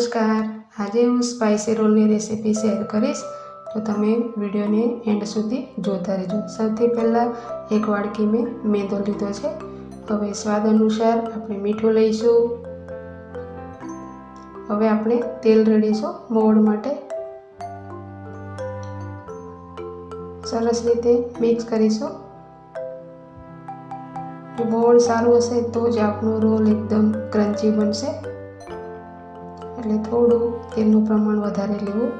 નમસ્કાર, આજે હું સ્પાઇસી રોલની રેસીપી શેર કરીશ, તો તમે વિડીયોને એન્ડ સુધી જોતા રહેજો। સૌથી પહેલાં એક વાડકી મેં મેંદો લીધો છે। હવે સ્વાદ અનુસાર આપણે મીઠું લઈશું। હવે આપણે તેલ રેડીશું મોવણ માટે। સરસ રીતે મિક્સ કરીશું। જો મોવણ સારું હશે તો જ આપણો રોલ એકદમ ક્રન્ચી બનશે, એટલે થોડું તેલનું પ્રમાણ વધારે લેવું।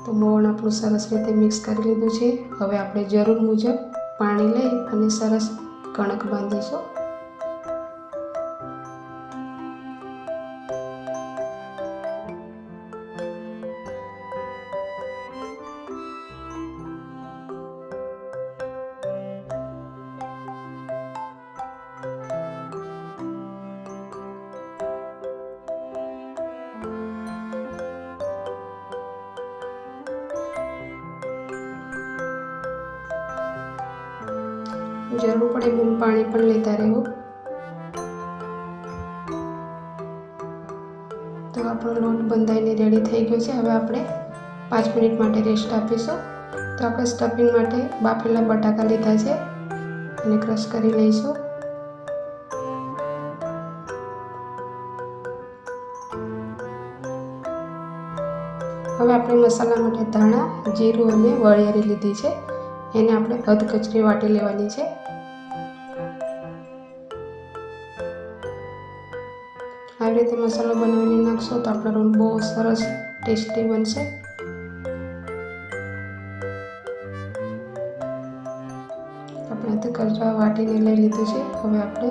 તો મોવણ આપણું સરસ રીતે મિક્સ કરી લીધું છે। હવે આપણે જરૂર મુજબ પાણી લઈ અને સરસ કણક બાંધીશું। જરૂર પડે એમ પાણી પણ લેતા રહેવું। તો આપણો લોટ બંધાઈને રેડી થઈ ગયો છે। હવે આપણે 5 મિનિટ માટે રેસ્ટ આપીશું। તો આપણે સ્ટફિંગ માટે બાફેલા બટાકા લીધા છે અને ક્રશ કરી લઈશું। હવે આપણે મસાલા માટે ધાણા, જીરું અને વરિયાળી લીધી છે, એને આપણે અધ કચરી વાટી લેવાની છે। આવી રીતે મસાલો બનાવીને નાખશો તો આપણો રોલ બહુ સરસ ટેસ્ટી બનશે। આપણે અધ કચરા વાટીને લઈ લીધું છે। હવે આપણે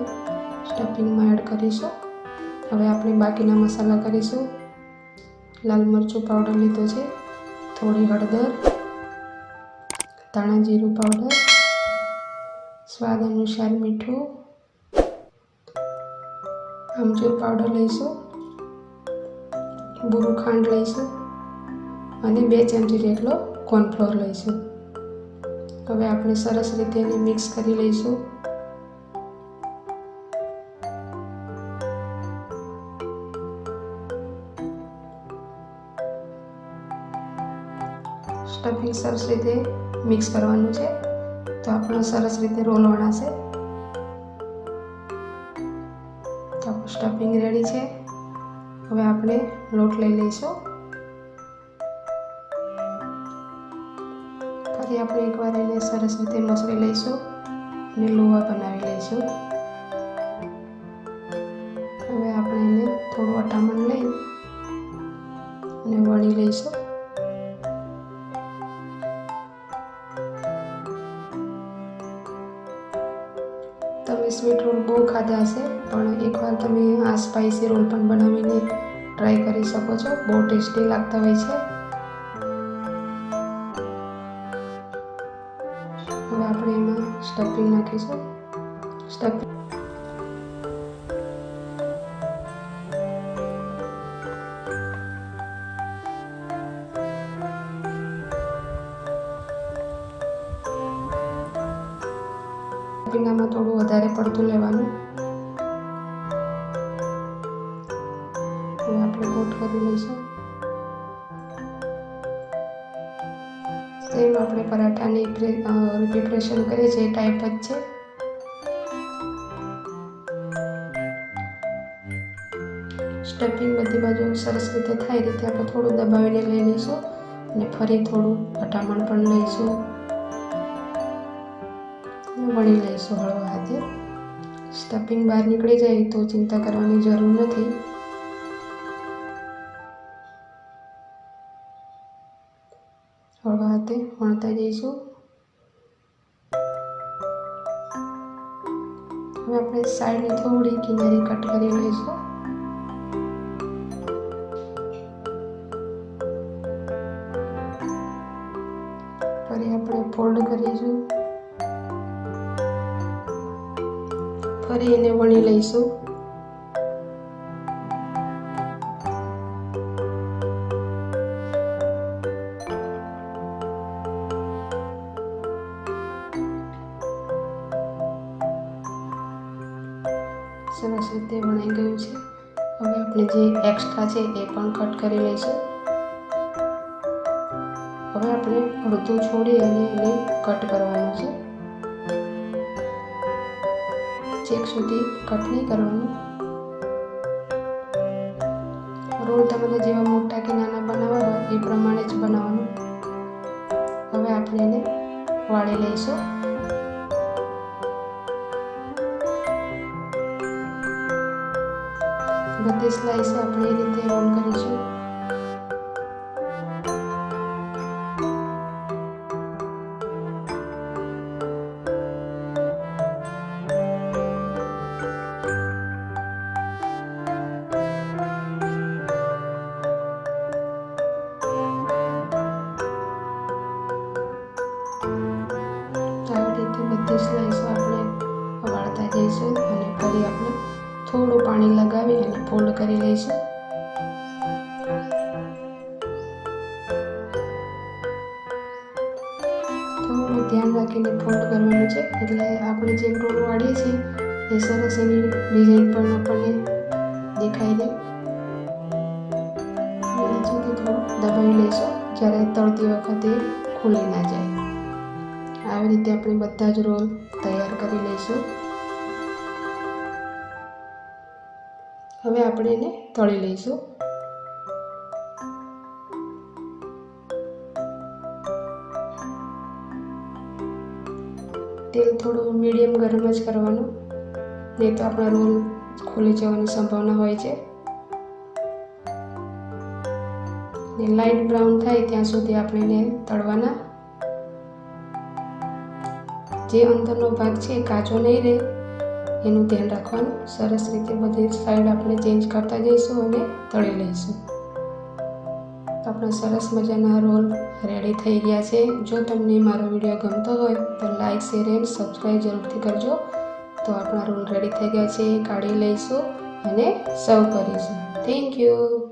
સ્ટફિંગમાં એડ કરીશું। હવે આપણે બાકીના મસાલા કરીશું। લાલ મરચું પાવડર લીધો છે, થોડી હળદર, ધાણા જીરું પાવડર, સ્વાદ અનુસાર મીઠું, આમચૂર પાવડર લઈશું, બુરું ખાંડ લઈશું અને 2 ચમચી જેટલો કોર્નફ્લોર લઈશું। હવે આપણે સરસ રીતે એને મિક્સ કરી લઈશું। સ્ટફિંગ સરસ રીતે મિક્સ કરવાનું છે, તો આપણો સરસ રીતે રોલ વણાશે। તો આપણું સ્ટફિંગ રેડી છે। હવે આપણે લોટ લઈ લઈશું। ફરી આપણે એકવાર એને સરસ રીતે મસળી લઈશું અને લોવા બનાવી લઈશું। હવે આપણે એને થોડું અટામણ લઈ અને વણી લઈશું। તમે સ્વીટ રોલ બહુ ખાધા હશે, પણ એકવાર તમે આ સ્પાઇસી રોલ પણ બનાવીને ટ્રાય કરી શકો છો, બહુ ટેસ્ટી લાગતા હોય છે। હવે આપણે એમાં સ્ટફિંગ નાખીશું। સ્ટફિંગ આમાં થોડું વધારે પડતું લેવાનું। હવે આપણે કોટ કરી લઈશું। સેમ આપણે પરાઠાની પ્રિપરેશન કરીએ છીએ એ ટાઈપ જ છે। સ્ટફિંગ બધી બાજુ સરસ રીતે થાય એ રીતે આપણે થોડું દબાવીને લઈ લઈશું અને ફરી થોડું અટામણ પણ લઈશું, વણી લઈશું હળવા હાથે। સ્ટફિંગ બહાર નીકળી જાય તો ચિંતા કરવાની જરૂર નથી। હળવા હાથે વણતા જઈશું। હવે આપણે સાઈડની થોડી કિનારી કટ કરી લઈશું। ફરી આપણે ફોલ્ડ કરીશું, ફરી એને વણી લઈશું। સરસ રીતે વણાઈ ગયું છે। હવે આપણે જે એક્સ્ટ્રા છે એ પણ કટ કરી લઈશું. હવે આપણે અડધું છોડી અને એને કટ કરવાનું છે. ચેક સુધી કટ નહીં કરવાનું. રોલ તમારે જેવા મોટા કે નાના બનાવવા હોય એ પ્રમાણે જ બનાવવાનું. હવે આપણે એને વાળી લઈશું. બધી સ્લાઈસ આપણે એ રીતે રોલ કરીશું. બધી સ્લાઈસો આપણે વાળતા જઈશું અને ફરી આપણે થોડું પાણી લગાવી અને ફોલ્ડ કરી લઈશું. થોડું ધ્યાન રાખીને ફોલ્ડ કરવાનું છે, એટલે આપણે જે રોલ વાળીએ છીએ એ સરસ એની ડિઝાઇન પણ આપણને દેખાઈ દે. નીચેથી થોડું દબાવી લઈશું જ્યારે તળતી વખતે ખુલી ના જાય. આવી રીતે આપણે બધા જ રોલ તૈયાર કરી લઈશું. હવે આપણે એને તળી લઈશું. તેલ થોડું મીડિયમ ગરમ જ કરવાનું, નહીં તો આપણા રોલ ખુલી જવાની સંભાવના હોય છે. લાઇટ બ્રાઉન થાય ત્યાં સુધી આપણે એને તળવાના. જે અંદરનો ભાગ છે એ કાચો નહીં રહે એનું ધ્યાન રાખવાનું. સરસ રીતે બધી સાઈડ આપણે ચેન્જ કરતા જઈશું અને તળી લઈશું. આપણા સરસ મજાના રોલ રેડી થઈ ગયા છે. જો તમને મારો વિડીયો ગમતો હોય તો લાઈક, શેર એન્ડ સબસ્ક્રાઈબ જરૂરથી કરજો. તો આપણા રોલ રેડી થઈ ગયા છે, કાઢી લઈશું અને સર્વ કરીશું. Thank you.